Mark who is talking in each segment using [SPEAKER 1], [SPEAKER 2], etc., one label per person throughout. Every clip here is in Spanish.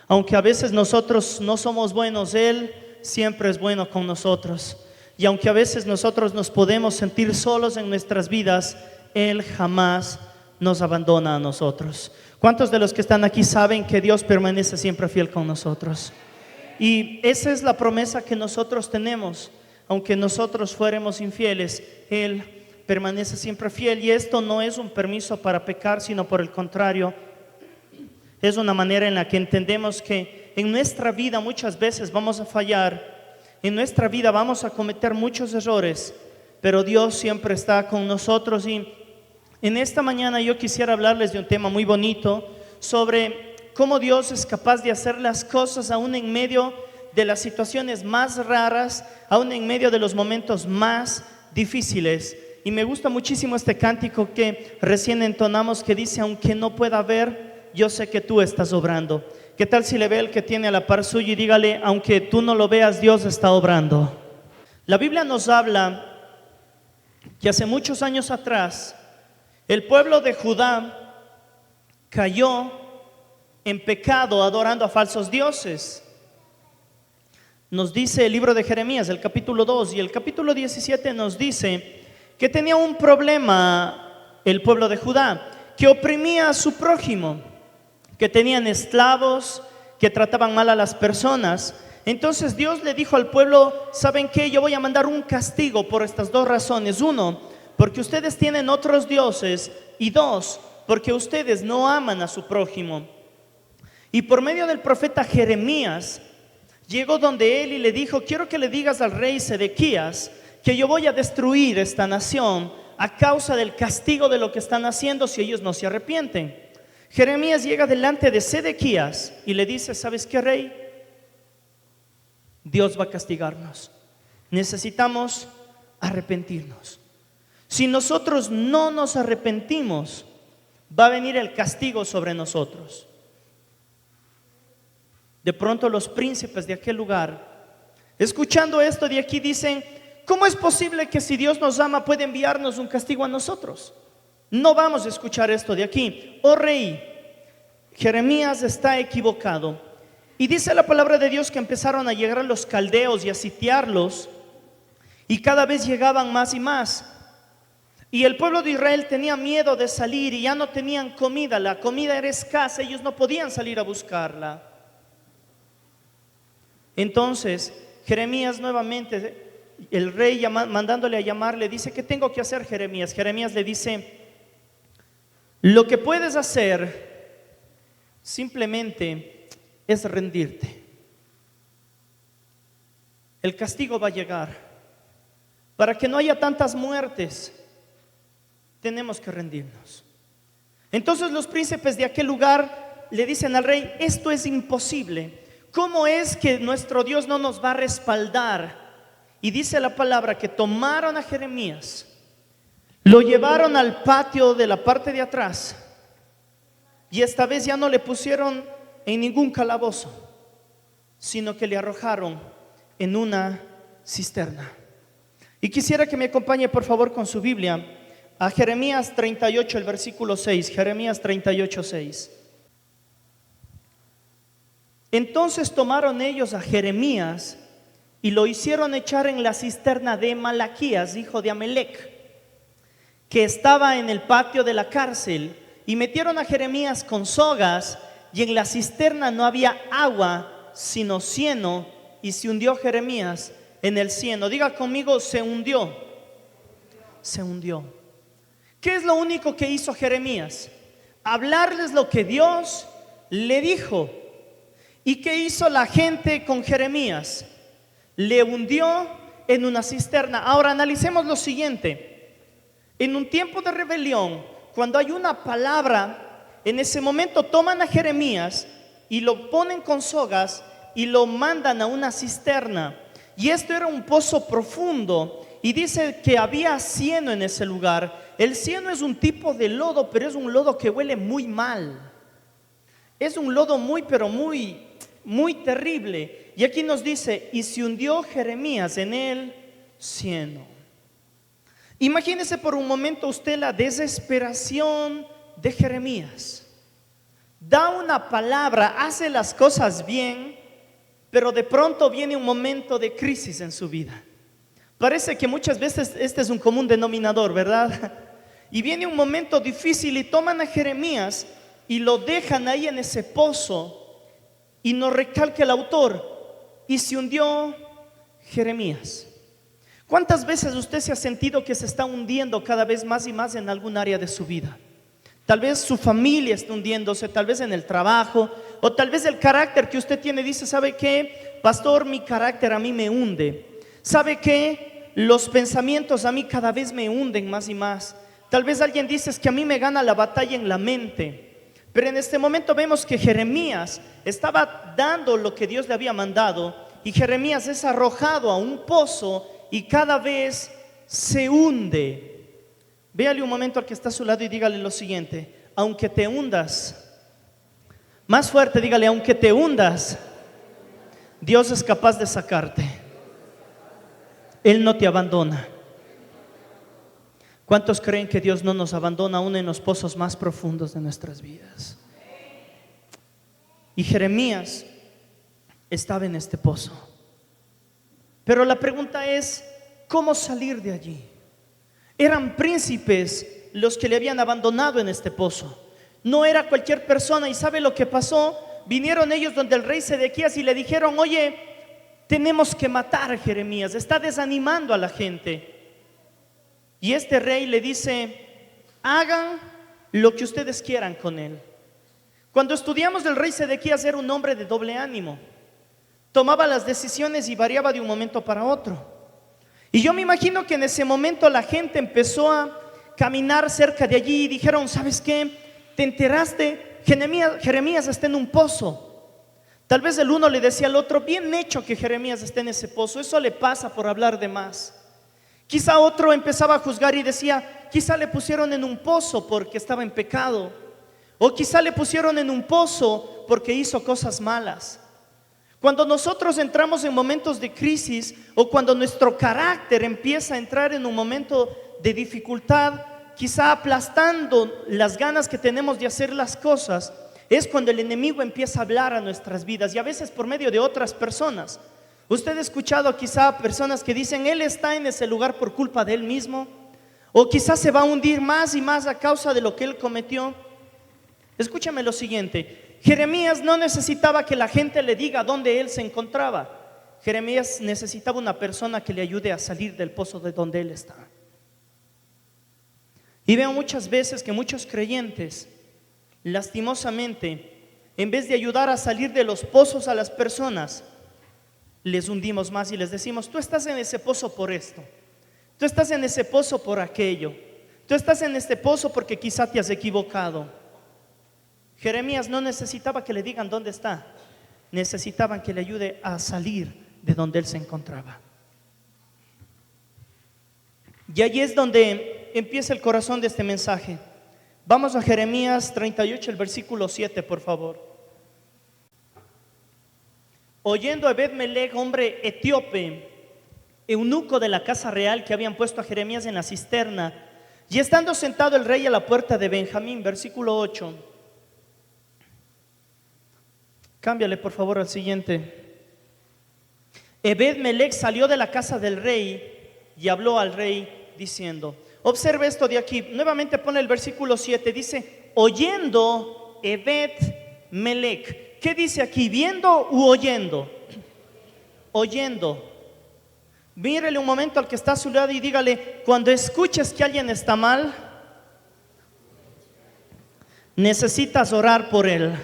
[SPEAKER 1] Aunque a veces nosotros no somos buenos, Él siempre es bueno con nosotros. Y aunque a veces nosotros nos podemos sentir solos en nuestras vidas, Él jamás nos abandona a nosotros. ¿Cuántos de los que están aquí saben que Dios permanece siempre fiel con nosotros? Y esa es la promesa que nosotros tenemos. Aunque nosotros fuéramos infieles, Él permanece siempre fiel. Y esto no es un permiso para pecar, sino por el contrario, es una manera en la que entendemos que en nuestra vida muchas veces vamos a fallar. En nuestra vida vamos a cometer muchos errores, pero Dios siempre está con nosotros. Y en esta mañana yo quisiera hablarles de un tema muy bonito sobre cómo Dios es capaz de hacer las cosas aún en medio de las situaciones más raras, aún en medio de los momentos más difíciles. Y me gusta muchísimo este cántico que recién entonamos, que dice: aunque no pueda ver, yo sé que tú estás obrando. ¿Qué tal si le ve el que tiene a la par suyo y dígale: aunque tú no lo veas, Dios está obrando? La Biblia nos habla que hace muchos años atrás el pueblo de Judá cayó en pecado adorando a falsos dioses. Nos dice el libro de Jeremías, el capítulo 2 y el capítulo 17 nos dice que tenía un problema el pueblo de Judá, que oprimía a su prójimo, que tenían esclavos, que trataban mal a las personas. Entonces Dios le dijo al pueblo: ¿saben qué? Yo voy a mandar un castigo por estas dos razones. Uno, porque ustedes tienen otros dioses, y dos, porque ustedes no aman a su prójimo. Y por medio del profeta Jeremías llegó donde él y le dijo: quiero que le digas al rey Sedequías que yo voy a destruir esta nación a causa del castigo de lo que están haciendo si ellos no se arrepienten. Jeremías llega delante de Sedequías y le dice: ¿sabes qué, rey? Dios va a castigarnos. Necesitamos arrepentirnos. Si nosotros no nos arrepentimos, va a venir el castigo sobre nosotros. De pronto los príncipes de aquel lugar, escuchando esto de aquí, dicen: ¿cómo es posible que si Dios nos ama puede enviarnos un castigo a nosotros? No vamos a escuchar esto de aquí. Oh rey, Jeremías está equivocado. Y dice la palabra de Dios que empezaron a llegar los caldeos y a sitiarlos, y cada vez llegaban más y más. Y el pueblo de Israel tenía miedo de salir y ya no tenían comida. La comida era escasa, ellos no podían salir a buscarla. Entonces Jeremías nuevamente, el rey mandándole a llamar, le dice: ¿qué tengo que hacer, Jeremías? Jeremías le dice: lo que puedes hacer simplemente es rendirte. El castigo va a llegar. Para que no haya tantas muertes, tenemos que rendirnos. Entonces los príncipes de aquel lugar le dicen al rey: esto es imposible. ¿Cómo es que nuestro Dios no nos va a respaldar? Y dice la palabra que tomaron a Jeremías, lo llevaron al patio de la parte de atrás, y esta vez ya no le pusieron en ningún calabozo, sino que le arrojaron en una cisterna. Y quisiera que me acompañe por favor con su Biblia a Jeremías 38, el versículo 6. Jeremías 38, 6. Entonces tomaron ellos a Jeremías y lo hicieron echar en la cisterna de Malaquías, hijo de Amelec, que estaba en el patio de la cárcel, y metieron a Jeremías con sogas, y en la cisterna no había agua sino cieno, y se hundió Jeremías en el cieno. Diga conmigo: se hundió. Se hundió. ¿Qué es lo único que hizo Jeremías? Hablarles lo que Dios le dijo. ¿Y qué hizo la gente con Jeremías? Le hundió en una cisterna. Ahora analicemos lo siguiente. En un tiempo de rebelión, cuando hay una palabra, en ese momento toman a Jeremías y lo ponen con sogas y lo mandan a una cisterna. Y esto era un pozo profundo, y dice que había cieno en ese lugar. El cieno es un tipo de lodo, pero es un lodo que huele muy mal. Es un lodo muy terrible. Y aquí nos dice: y se hundió Jeremías en el cieno. Imagínese por un momento usted la desesperación de Jeremías. da una palabra, hace las cosas bien, pero de pronto viene un momento de crisis en su vida. Parece que muchas veces este es un común denominador, ¿verdad? Y viene un momento difícil y toman a Jeremías y lo dejan ahí en ese pozo. Y nos recalca el autor, y se hundió Jeremías. ¿Cuántas veces usted se ha sentido que se está hundiendo cada vez más y más en algún área de su vida? Tal vez su familia está hundiéndose, tal vez en el trabajo, o tal vez el carácter que usted tiene. Dice, ¿sabe qué? Pastor, mi carácter a mí me hunde. ¿Sabe qué? Los pensamientos a mí cada vez me hunden más y más. Tal vez alguien dice, es que a mí me gana la batalla en la mente. Pero en este momento vemos que Jeremías estaba dando lo que Dios le había mandado, y Jeremías es arrojado a un pozo y cada vez se hunde. Véale un momento al que está a su lado y dígale lo siguiente: aunque te hundas, más fuerte, dígale, aunque te hundas, Dios es capaz de sacarte. Él no te abandona. ¿Cuántos creen que Dios no nos abandona aún en los pozos más profundos de nuestras vidas? Y Jeremías estaba en este pozo. Pero la pregunta es, ¿cómo salir de allí? Eran príncipes los que le habían abandonado en este pozo. No era cualquier persona. ¿Y sabe lo que pasó? Vinieron ellos donde el rey Sedequías y le dijeron, oye, tenemos que matar a Jeremías, está desanimando a la gente. Y este rey le dice, hagan lo que ustedes quieran con él. Cuando estudiamos del rey Sedequías, era un hombre de doble ánimo. Tomaba las decisiones y variaba de un momento para otro. Y yo me imagino que en ese momento la gente empezó a caminar cerca de allí y dijeron, ¿sabes qué? ¿Te enteraste? Jeremías está en un pozo. Tal vez el uno le decía al otro, bien hecho que Jeremías esté en ese pozo, eso le pasa por hablar de más. Quizá otro empezaba a juzgar y decía, quizá le pusieron en un pozo porque estaba en pecado, o quizá le pusieron en un pozo porque hizo cosas malas. Cuando nosotros entramos en momentos de crisis, o cuando nuestro carácter empieza a entrar en un momento de dificultad, quizá aplastando las ganas que tenemos de hacer las cosas, es cuando el enemigo empieza a hablar a nuestras vidas, y a veces por medio de otras personas. Usted ha escuchado quizá personas que dicen, él está en ese lugar por culpa de él mismo, o quizás se va a hundir más y más a causa de lo que él cometió. Escúchame lo siguiente: Jeremías no necesitaba que la gente le diga dónde él se encontraba. Jeremías necesitaba una persona que le ayude a salir del pozo de donde él está. Y veo muchas veces que muchos creyentes, lastimosamente, en vez de ayudar a salir de los pozos a las personas, les hundimos más y les decimos, tú estás en ese pozo por esto, tú estás en ese pozo por aquello, tú estás en este pozo porque quizá te has equivocado. Jeremías no necesitaba que le digan dónde está, necesitaban que le ayude a salir de donde él se encontraba. Y allí es donde empieza el corazón de este mensaje. Vamos a Jeremías 38, el versículo 7, por favor. Oyendo a Ebed-Melech, hombre etíope, eunuco de la casa real, que habían puesto a Jeremías en la cisterna, y estando sentado el rey a la puerta de Benjamín, versículo 8. Cámbiale por favor al siguiente. Ebed-Melech salió de la casa del rey y habló al rey diciendo, observe esto de aquí, nuevamente pone el versículo 7, dice, oyendo Ebed-Melech. ¿Qué dice aquí? ¿Viendo u oyendo? Oyendo. Mírele un momento al que está a su lado y dígale, cuando escuches que alguien está mal, necesitas orar por él.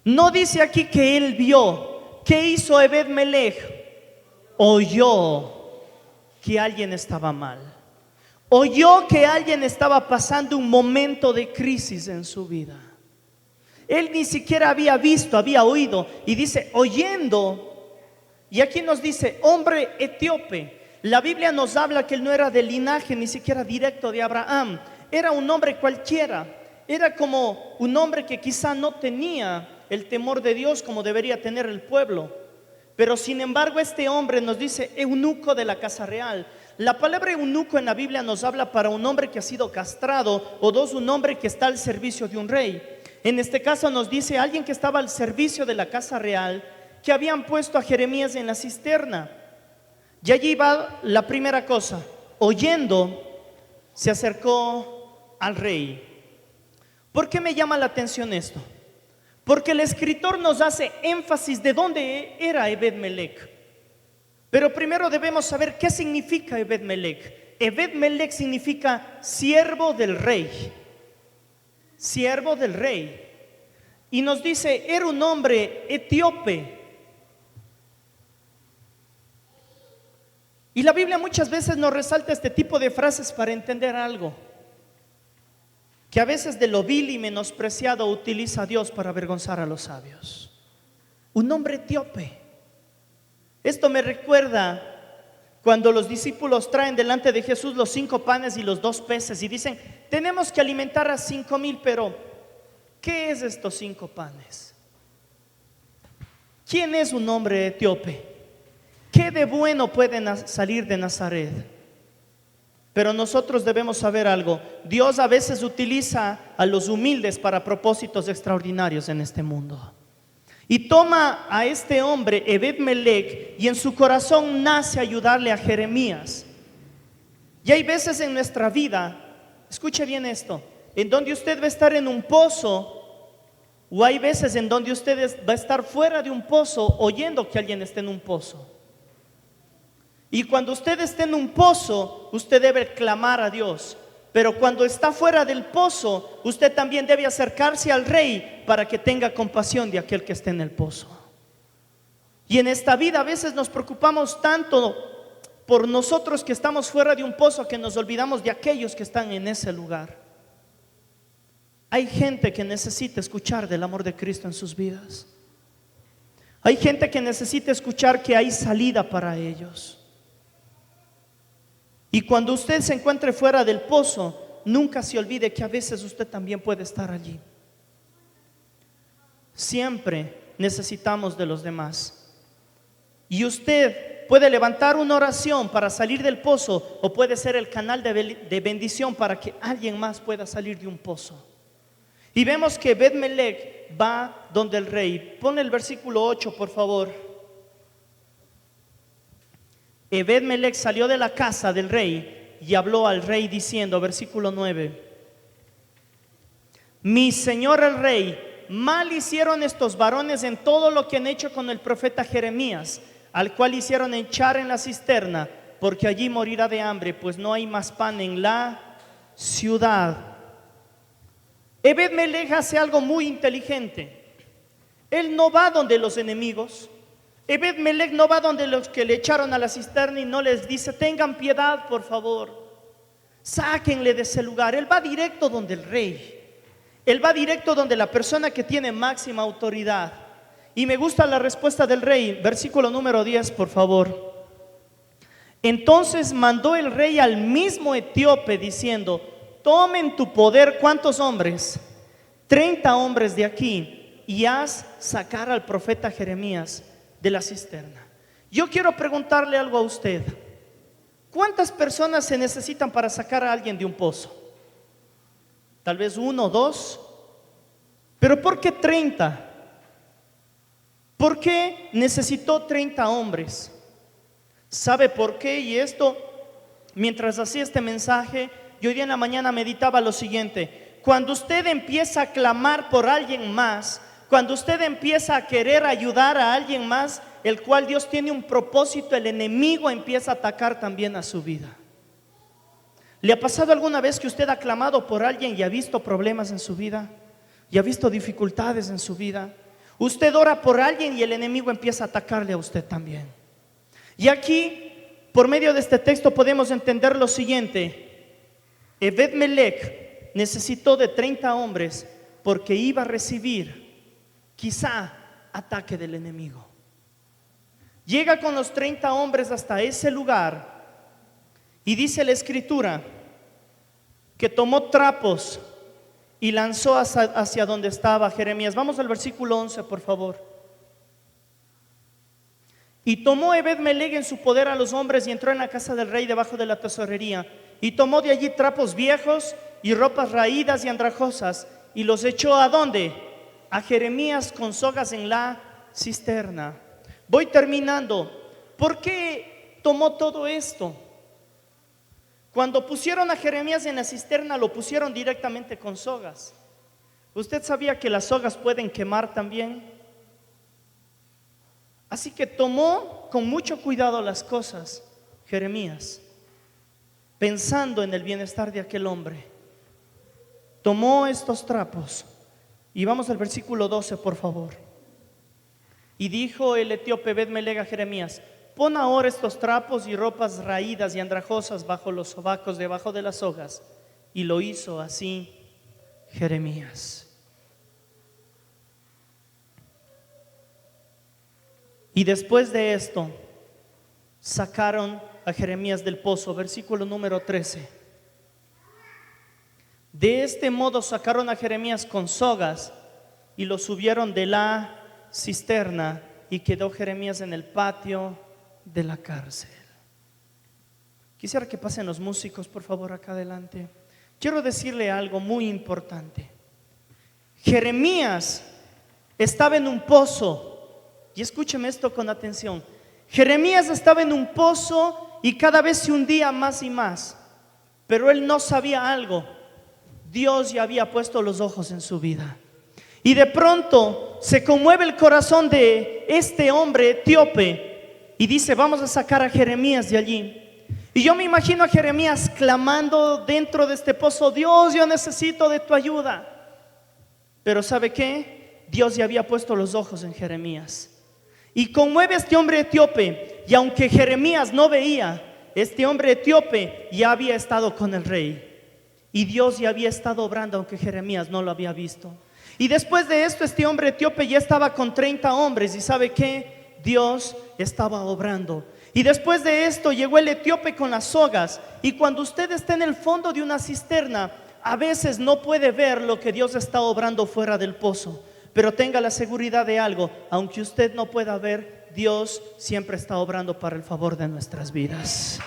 [SPEAKER 1] No dice aquí que él vio. ¿Qué hizo Ebed-Melech? Oyó que alguien estaba mal. Oyó que alguien estaba pasando un momento de crisis en su vida. Él ni siquiera había visto, había oído. Y dice, oyendo. Y aquí nos dice, hombre etíope. La Biblia nos habla que él no era del linaje ni siquiera directo de Abraham. Era un hombre cualquiera. Era como un hombre que quizá no tenía el temor de Dios como debería tener el pueblo. Pero sin embargo este hombre nos dice eunuco de la casa real. La palabra eunuco en la Biblia nos habla para un hombre que ha sido castrado, o dos, un hombre que está al servicio de un rey. En este caso nos dice alguien que estaba al servicio de la casa real, que habían puesto a Jeremías en la cisterna. Y allí va la primera cosa: oyendo, se acercó al rey. ¿Por qué me llama la atención esto? Porque el escritor nos hace énfasis de dónde era Ebed-Melech. Pero primero debemos saber qué significa Ebed-Melech. Ebed-Melech significa siervo del rey. Siervo del rey. Y nos dice, era un hombre etíope. Y la Biblia muchas veces nos resalta este tipo de frases para entender algo. Que a veces de lo vil y menospreciado utiliza a Dios para avergonzar a los sabios. Un hombre etíope. Esto me recuerda cuando los discípulos traen delante de Jesús los 5 panes y los 2 peces y dicen, tenemos que alimentar a 5,000, pero ¿qué es estos 5 panes? ¿Quién es un hombre etíope? ¿Qué de bueno puede salir de Nazaret? Pero nosotros debemos saber algo. Dios a veces utiliza a los humildes para propósitos extraordinarios en este mundo. Y toma a este hombre, Ebed-Melech, y en su corazón nace ayudarle a Jeremías. Y hay veces en nuestra vida, escuche bien esto, en donde usted va a estar en un pozo, o hay veces en donde usted va a estar fuera de un pozo oyendo que alguien está en un pozo. Y cuando usted esté en un pozo, usted debe clamar a Dios. Pero cuando está fuera del pozo, usted también debe acercarse al rey para que tenga compasión de aquel que esté en el pozo. Y en esta vida a veces nos preocupamos tanto por nosotros que estamos fuera de un pozo que nos olvidamos de aquellos que están en ese lugar. Hay gente que necesita escuchar del amor de Cristo en sus vidas. Hay gente que necesita escuchar que hay salida para ellos. Y cuando usted se encuentre fuera del pozo, nunca se olvide que a veces usted también puede estar allí. Siempre necesitamos de los demás. Y usted puede levantar una oración para salir del pozo, o puede ser el canal de bendición para que alguien más pueda salir de un pozo. Y vemos que Ebed-Melech va donde el rey. Pon el versículo 8, por favor. Ebed-Melech salió de la casa del rey y habló al rey diciendo, versículo 9: mi señor el rey, mal hicieron estos varones en todo lo que han hecho con el profeta Jeremías, al cual hicieron echar en la cisterna, porque allí morirá de hambre, pues no hay más pan en la ciudad. Ebed-Melech hace algo muy inteligente. Él no va donde los enemigos. Ebed-Melech no va donde los que le echaron a la cisterna y no les dice, tengan piedad por favor, sáquenle de ese lugar. Él va directo donde el rey. Él va directo donde la persona que tiene máxima autoridad. Y me gusta la respuesta del rey. Versículo número 10, por favor. Entonces mandó el rey al mismo etíope diciendo, toma en tu poder, ¿cuántos hombres? 30 hombres de aquí, y haz sacar al profeta Jeremías de la cisterna. Yo quiero preguntarle algo a usted. ¿Cuántas personas se necesitan para sacar a alguien de un pozo? Tal vez 1 o 2. Pero ¿por qué 30? ¿Por qué necesitó 30 hombres? ¿Sabe por qué? Y esto, mientras hacía este mensaje, yo hoy día en la mañana meditaba lo siguiente: cuando usted empieza a clamar por alguien más, cuando usted empieza a querer ayudar a alguien más, el cual Dios tiene un propósito, el enemigo empieza a atacar también a su vida. ¿Le ha pasado alguna vez que usted ha clamado por alguien y ha visto problemas en su vida? ¿Y ha visto dificultades en su vida? Usted ora por alguien y el enemigo empieza a atacarle a usted también. Y aquí, por medio de este texto, podemos entender lo siguiente: Ebed-Melech necesitó de 30 hombres porque iba a recibir quizá ataque del enemigo. Llega con los 30 hombres hasta ese lugar y dice la escritura que tomó trapos y lanzó hacia donde estaba Jeremías. Vamos al versículo 11, por favor. Y tomó Ebed-Melech en su poder a los hombres y entró en la casa del rey debajo de la tesorería. Y tomó de allí trapos viejos y ropas raídas y andrajosas y los echó ¿a dónde? A Jeremías con sogas en la cisterna. Voy terminando. ¿Por qué tomó todo esto? Cuando pusieron a Jeremías en la cisterna, lo pusieron directamente con sogas. ¿Usted sabía que las sogas pueden quemar también? Así que tomó con mucho cuidado las cosas Jeremías, pensando en el bienestar de aquel hombre. Tomó estos trapos. Y vamos al versículo 12, por favor. Y dijo el etíope Ebed-Melech a Jeremías: pon ahora estos trapos y ropas raídas y andrajosas bajo los sobacos debajo de las sogas. Y lo hizo así Jeremías. Y después de esto sacaron a Jeremías del pozo. Versículo número 13. De este modo sacaron a Jeremías con sogas y lo subieron de la cisterna, y quedó Jeremías en el patio de la cárcel. Quisiera que pasen los músicos, por favor, acá adelante. Quiero decirle algo muy importante. Jeremías estaba en un pozo, y escúcheme esto con atención. Jeremías estaba en un pozo y cada vez se hundía más y más, pero él no sabía algo. Dios ya había puesto los ojos en su vida. Y de pronto se conmueve el corazón de este hombre etíope y dice: vamos a sacar a Jeremías de allí. Y yo me imagino a Jeremías clamando dentro de este pozo: Dios, yo necesito de tu ayuda. Pero ¿sabe qué? Dios ya había puesto los ojos en Jeremías. Y conmueve a este hombre etíope. Y aunque Jeremías no veía, este hombre etíope ya había estado con el rey. Y Dios ya había estado obrando, aunque Jeremías no lo había visto. Y después de esto, este hombre etíope ya estaba con 30 hombres. ¿Y sabe qué? Dios estaba obrando. Y después de esto llegó el etíope con las sogas. Y cuando usted está en el fondo de una cisterna, a veces no puede ver lo que Dios está obrando fuera del pozo. Pero tenga la seguridad de algo: aunque usted no pueda ver, Dios siempre está obrando para el favor de nuestras vidas.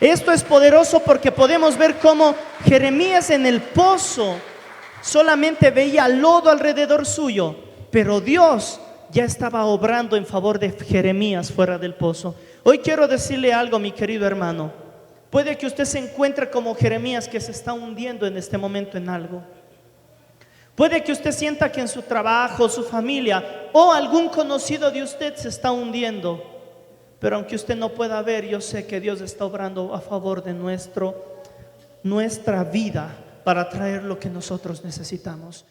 [SPEAKER 1] Esto es poderoso porque podemos ver cómo Jeremías en el pozo solamente veía lodo alrededor suyo, pero Dios ya estaba obrando en favor de Jeremías fuera del pozo. Hoy quiero decirle algo, mi querido hermano. Puede que usted se encuentre como Jeremías, que se está hundiendo en este momento en algo. Puede que usted sienta que en su trabajo, su familia o algún conocido de usted se está hundiendo. Pero aunque usted no pueda ver, yo sé que Dios está obrando a favor de nuestra vida para traer lo que nosotros necesitamos.